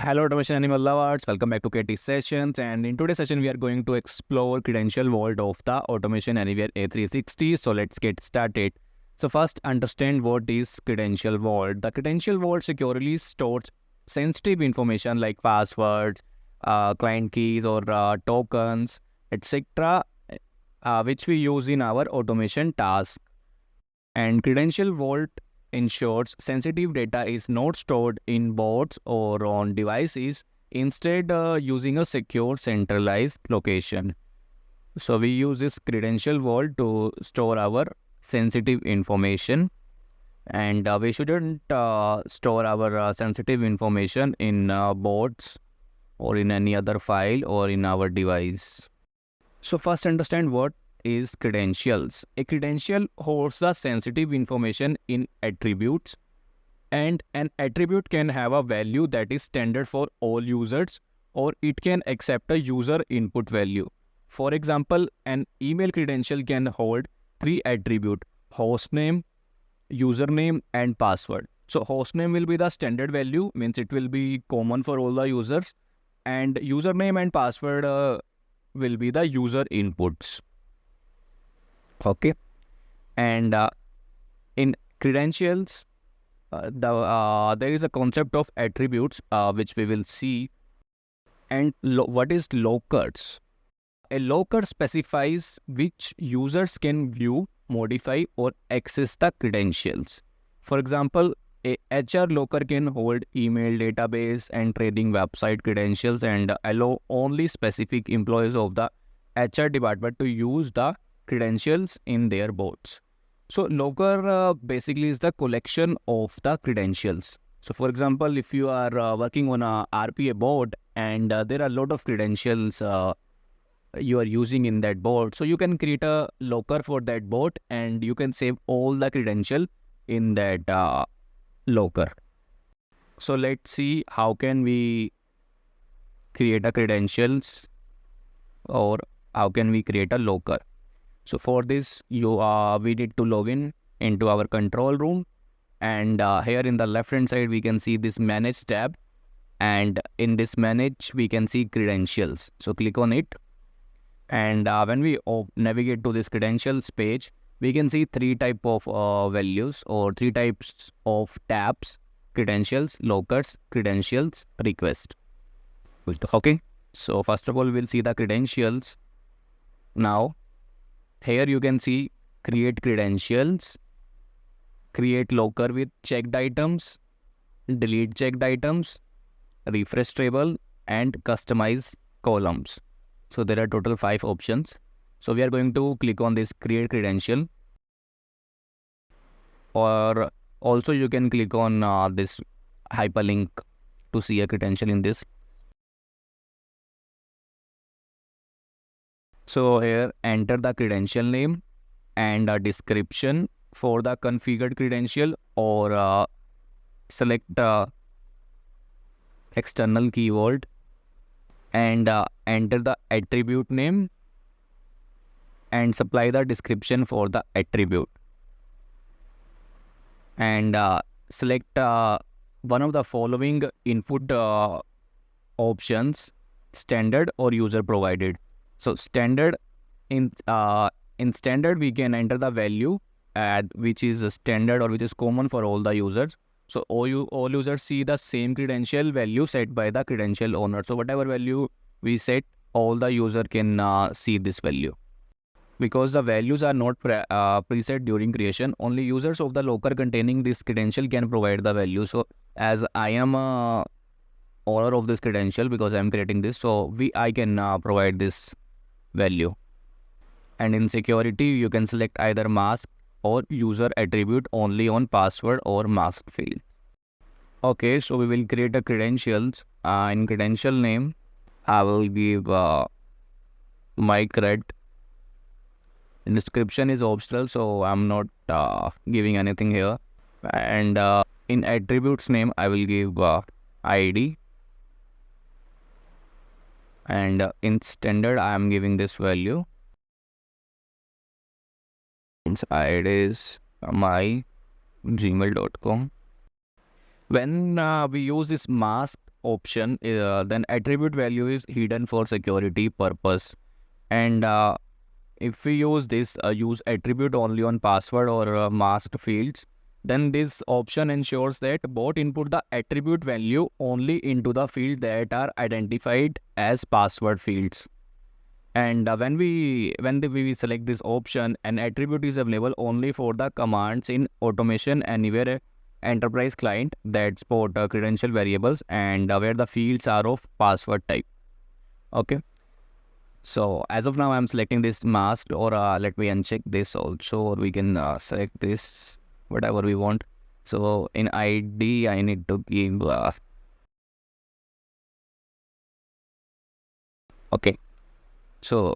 Hello, automation animal lovers. Welcome back to KT Sessions. And in today's session, we are going to explore credential vault of the Automation Anywhere A360. So let's get started. So first, understand what is credential vault. The credential vault securely stores sensitive information like passwords, client keys, or tokens, etc., which we use in our automation task. And credential vault ensures sensitive data is not stored in bots or on devices, instead using a secure centralized location. So we use this credential vault to store our sensitive information, and we shouldn't store our sensitive information in bots or in any other file or in our device. So first understand what is credentials. A credential holds the sensitive information in attributes, and an attribute can have a value that is standard for all users, or it can accept a user input value. For example, an email credential can hold three attributes: hostname, username, and password. So hostname will be the standard value, means it will be common for all the users, and username and password will be the user inputs. Okay. And in credentials, there is a concept of attributes which we will see. And what is lockers? A locker specifies which users can view, modify, or access the credentials. For example, a HR locker can hold email database and trading website credentials and allow only specific employees of the HR department to use the credentials in their bots. So locker basically is the collection of the credentials. So for example, if you are working on a RPA bot and there are a lot of credentials you are using in that bot, so you can create a locker for that bot and you can save all the credential in that locker. So let's see how can we create a credentials, or how can we create a locker. So for this, we need to log in into our control room, and here in the left hand side we can see this manage tab, and in this manage we can see credentials. So click on it, and when we navigate to this credentials page, we can see three type of values or three types of tabs: credentials, lockers, credentials, request. Okay, so first of all we'll see the credentials. Now here you can see create credentials, create locker with checked items, delete checked items, refresh table, and customize columns. So there are total 5 options. So we are going to click on this create credential, or also you can click on this hyperlink to see a credential in this. So here enter the credential name and a description for the configured credential, or select external keyword and enter the attribute name and supply the description for the attribute, and select one of the following input options: standard or user provided. So standard, in standard we can enter the value which is a standard or which is common for all the users. So all users see the same credential value set by the credential owner. So whatever value we set, all the user can see this value. Because the values are not preset during creation, only users of the locker containing this credential can provide the value. So as I am a owner of this credential, because I am creating this, so I can provide this value. And in security, you can select either mask or user attribute only on password or mask field. Okay, so we will create a credentials. In credential name, I will give my cred. Description is optional, so I'm not giving anything here. And in attributes name, I will give ID. And in standard, I am giving this value. Inside is my gmail.com. When we use this mask option, then attribute value is hidden for security purpose. And if we use this, use attribute only on password or masked fields, then this option ensures that bot input the attribute value only into the field that are identified as password fields. And we select this option, an attribute is available only for the commands in Automation Anywhere Enterprise client that support credential variables and where the fields are of password type. Okay. So as of now, I'm selecting this masked, or let me uncheck this also, or we can select this whatever we want. So in ID, I need to give okay. So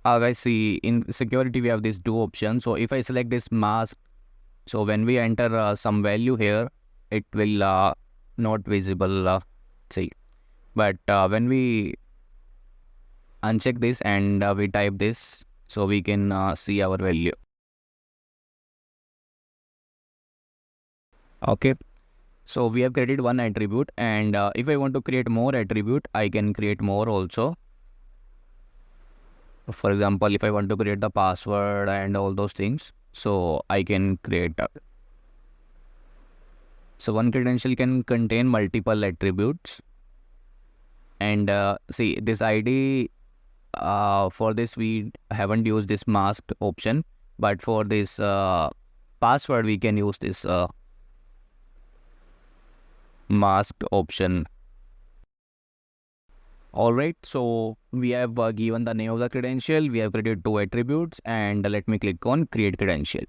guys, see, in security we have these two options. So if I select this mask, so when we enter some value here, it will not visible. See, but when we uncheck this and we type this, so we can see our value. Okay. So we have created one attribute, and if I want to create more attribute, I can create more also. For example, if I want to create the password and all those things, so I can create. So one credential can contain multiple attributes. And see, this ID, for this we haven't used this masked option, but for this password we can use this masked option. Alright, so we have given the name of the credential, we have created two attributes, and let me click on create credential.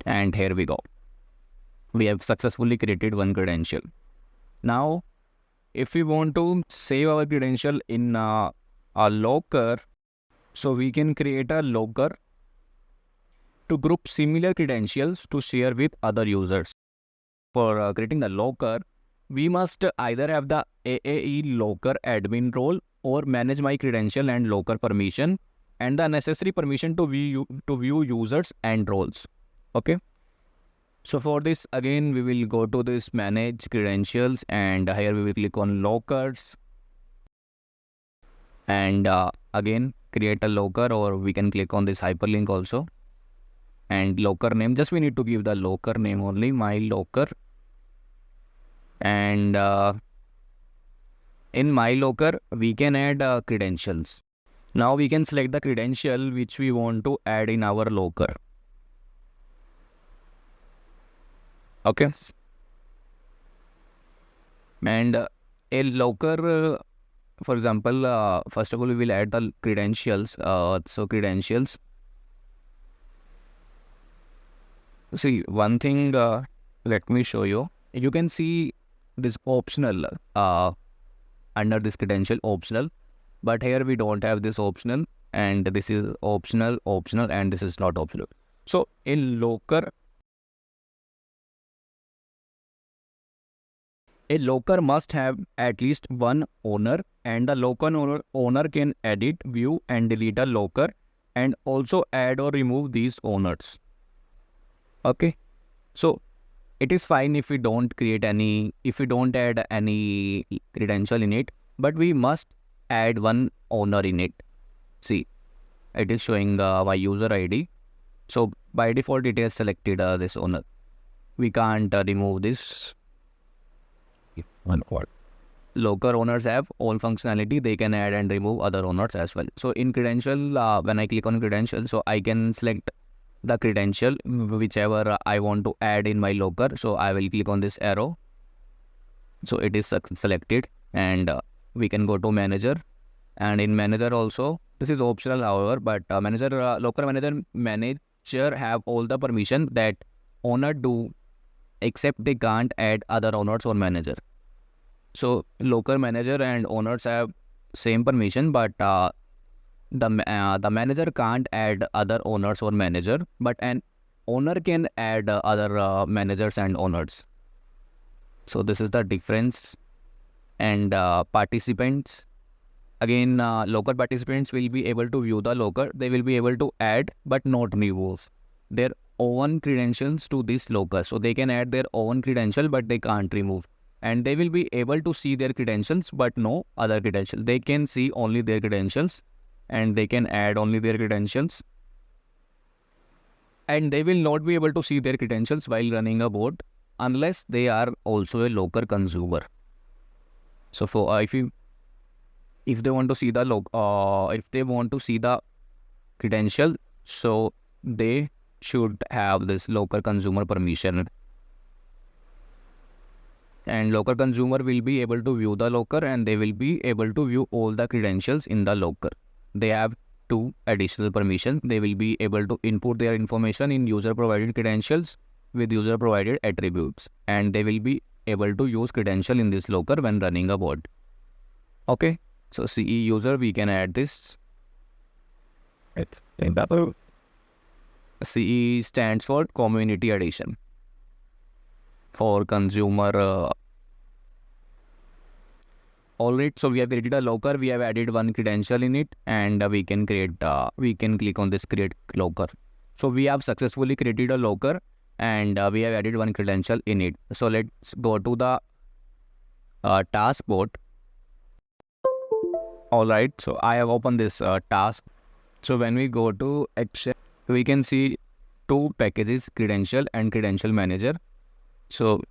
And here we go. We have successfully created one credential. Now, if we want to save our credential in a locker, so we can create a locker to group similar credentials to share with other users. For creating the locker, we must either have the AAE locker admin role or manage my credential and locker permission and the necessary permission to view users and roles. Okay. So for this, again, we will go to this manage credentials, and here we will click on lockers, and again create a locker, or we can click on this hyperlink also. And locker name, just we need to give the locker name only, my locker. And in my locker we can add credentials. Now we can select the credential which we want to add in our locker. Okay. And a locker, for example, first of all we will add the credentials. So credentials, see one thing, let me show you. You can see this optional under this credential optional, but here we don't have this optional, and this is optional, and this is not optional. So in locker, a locker must have at least one owner, and the locker owner can edit, view and delete a locker and also add or remove these owners. Okay. So it is fine if we don't add any credential in it, but we must add one owner in it. See, it is showing my user ID. So by default, it has selected this owner. We can't remove this. Locker owners have all functionality. They can add and remove other owners as well. So in credential, when I click on credential, so I can select the credential whichever I want to add in my locker. So I will click on this arrow. So it is selected, and we can go to manager, and in manager also, this is optional however, but locker manager have all the permission that owner do, except they can't add other owners or manager. So locker manager and owners have same permission, but the manager can't add other owners or manager, but an owner can add other managers and owners. So this is the difference. And participants, again, locker participants will be able to view the locker. They will be able to add but not remove their own credentials to this locker. So they can add their own credential, but they can't remove. and they will be able to see their credentials but no other credentials. They can see only their credentials and they can add only their credentials, and they will not be able to see their credentials while running a bot unless they are also a local consumer. So for if they want to see the if they want to see the credential, so they should have this local consumer permission, and local consumer will be able to view the locker and they will be able to view all the credentials in the locker. They have two additional permissions. They will be able to input their information in user provided credentials with user provided attributes, and they will be able to use credential in this locker when running a bot. Okay, so CE user, we can add this. CE stands for community edition. For consumer, alright, so we have created a locker, we have added one credential in it, and we can click on this create locker. So we have successfully created a locker and we have added one credential in it. So let's go to the task bot. Alright, so I have opened this task. So when we go to action, we can see two packages, credential and credential manager. So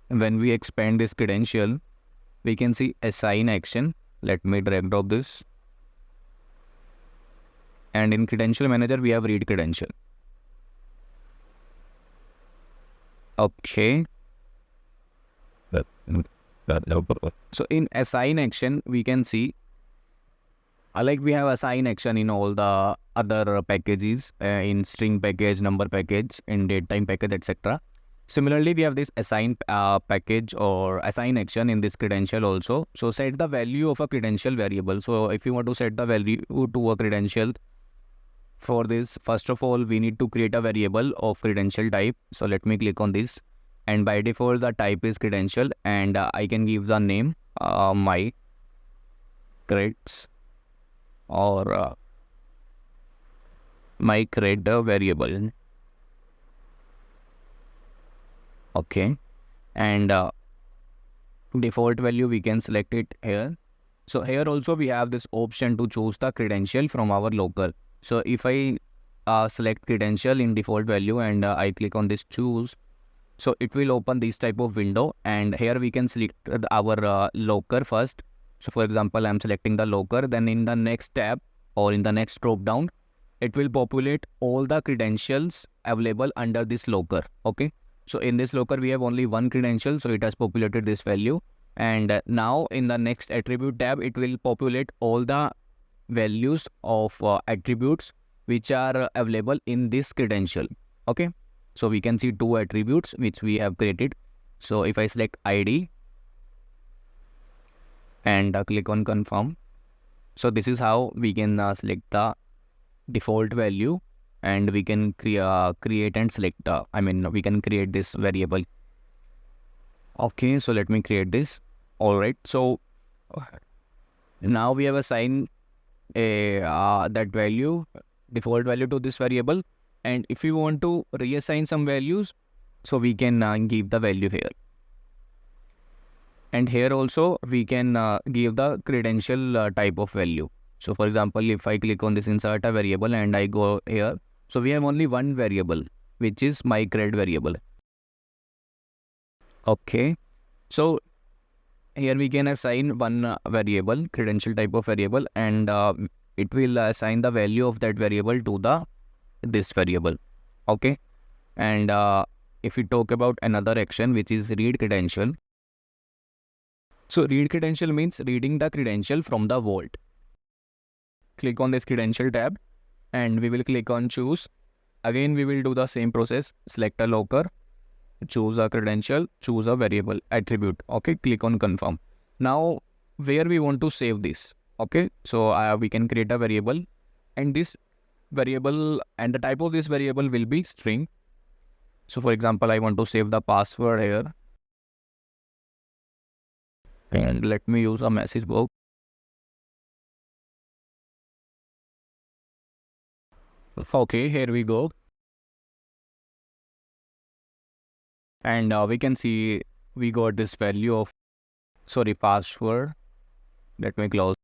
when we expand this credential, we can see assign action. Let me drag drop this. And in credential manager, we have read credential. Okay. So in assign action, we can see like we have assign action in all the other packages, in string package, number package, in datetime package, etc. Similarly, we have this assign package or assign action in this credential also. So set the value of a credential variable. So if you want to set the value to a credential, for this, first of all, we need to create a variable of credential type. So let me click on this, and by default the type is credential, and I can give the name my creds or my cred variable. Okay, and default value we can select it here. So here also we have this option to choose the credential from our local. So if I select credential in default value and I click on this choose, so it will open this type of window, and here we can select our locker first. So for example, I'm selecting the locker, then in the next tab or in the next drop down, it will populate all the credentials available under this locker. Okay, so in this locker we have only one credential, so it has populated this value. And now in the next attribute tab, it will populate all the values of attributes which are available in this credential. Okay, so we can see two attributes which we have created. So if I select ID and click on confirm, so this is how we can select the default value, and we can create and select we can create this variable. Okay, so let me create this. All right, so now we have assigned a that value, default value, to this variable, and if you want to reassign some values, so we can give the value here. And here also we can give the credential type of value. So for example, if I click on this insert a variable and I go here, so we have only one variable, which is my cred variable. Okay, so here we can assign one variable, credential type of variable, and it will assign the value of that variable to this variable. Okay, and if we talk about another action, which is read credential. So read credential means reading the credential from the vault. Click on this credential tab and we will click on choose. Again, we will do the same process. Select a locker, choose a credential, choose a variable attribute. Okay, click on confirm. Now where we want to save this. Okay, so we can create a variable, and this variable and the type of this variable will be string. So for example, I want to save the password here, and let me use a message box. Okay, here we go. And we can see we got this value of, password. Let me close.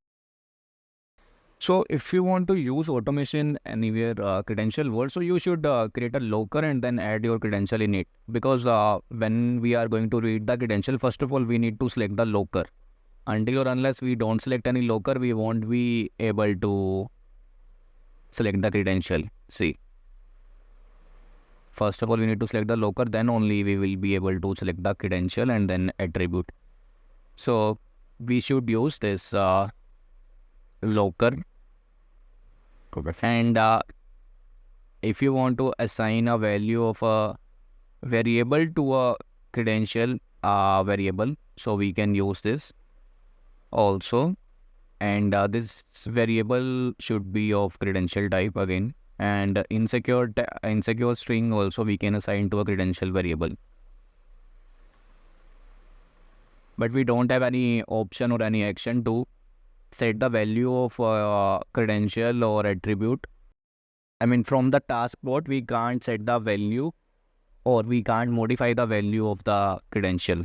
So if you want to use automation anywhere credential world, so you should create a locker and then add your credential in it. Because when we are going to read the credential, first of all, we need to select the locker. Until or unless we don't select any locker, we won't be able to select the credential. See, first of all, we need to select the locker, then only we will be able to select the credential and then attribute. So we should use this locker. And if you want to assign a value of a variable to a credential variable, so we can use this also. And this variable should be of credential type again. And insecure string also we can assign to a credential variable. But we don't have any option or any action to set the value of credential or attribute. I mean, from the taskbot, we can't set the value or we can't modify the value of the credential.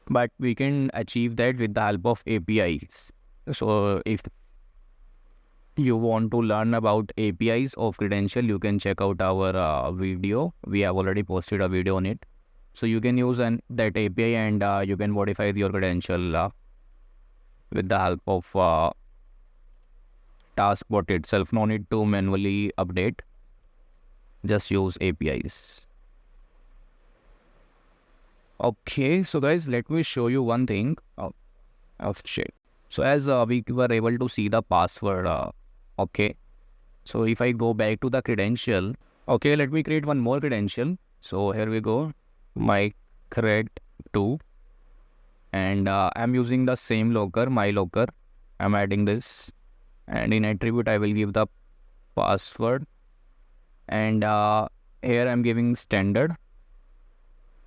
But we can achieve that with the help of APIs. So if you want to learn about APIs of credential, you can check out our video. We have already posted a video on it. So you can use that API and you can modify your credential with the help of taskbot itself. No need to manually update. Just use APIs. Okay, so guys, let me show you one thing. Shit. So as we were able to see the password, okay. So if I go back to the credential, okay, let me create one more credential. So here we go, my cred 2, and I'm using the same locker, my locker. I'm adding this, and in attribute I will give the password, and here I'm giving standard,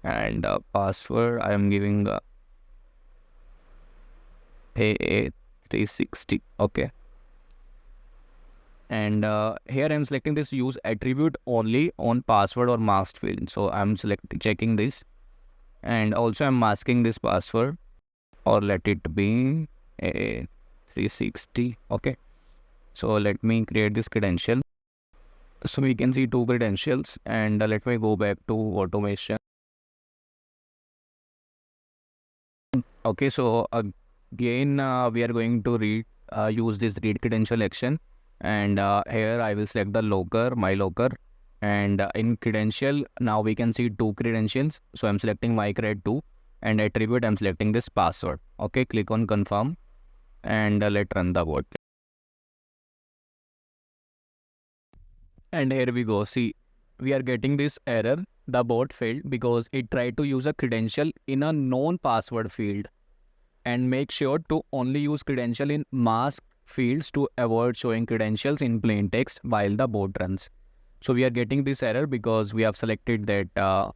and password I am giving AA360. okay. And here I'm selecting this use attribute only on password or masked field. So I'm checking this, and also I'm masking this password, or let it be AA360. okay. So let me create this credential. So we can see 2 credentials, and let me go back to automation. Okay, so again we are going to use this read credential action, and here I will select the locker, my locker, and in credential now we can see 2 credentials. So I'm selecting my cred 2, and attribute I'm selecting this password. Okay, click on confirm, and let's run the bot. And here we go. See, we are getting this error. The bot failed because it tried to use a credential in a known password field. And make sure to only use credential in masked fields to avoid showing credentials in plain text while the bot runs. So we are getting this error because we have selected that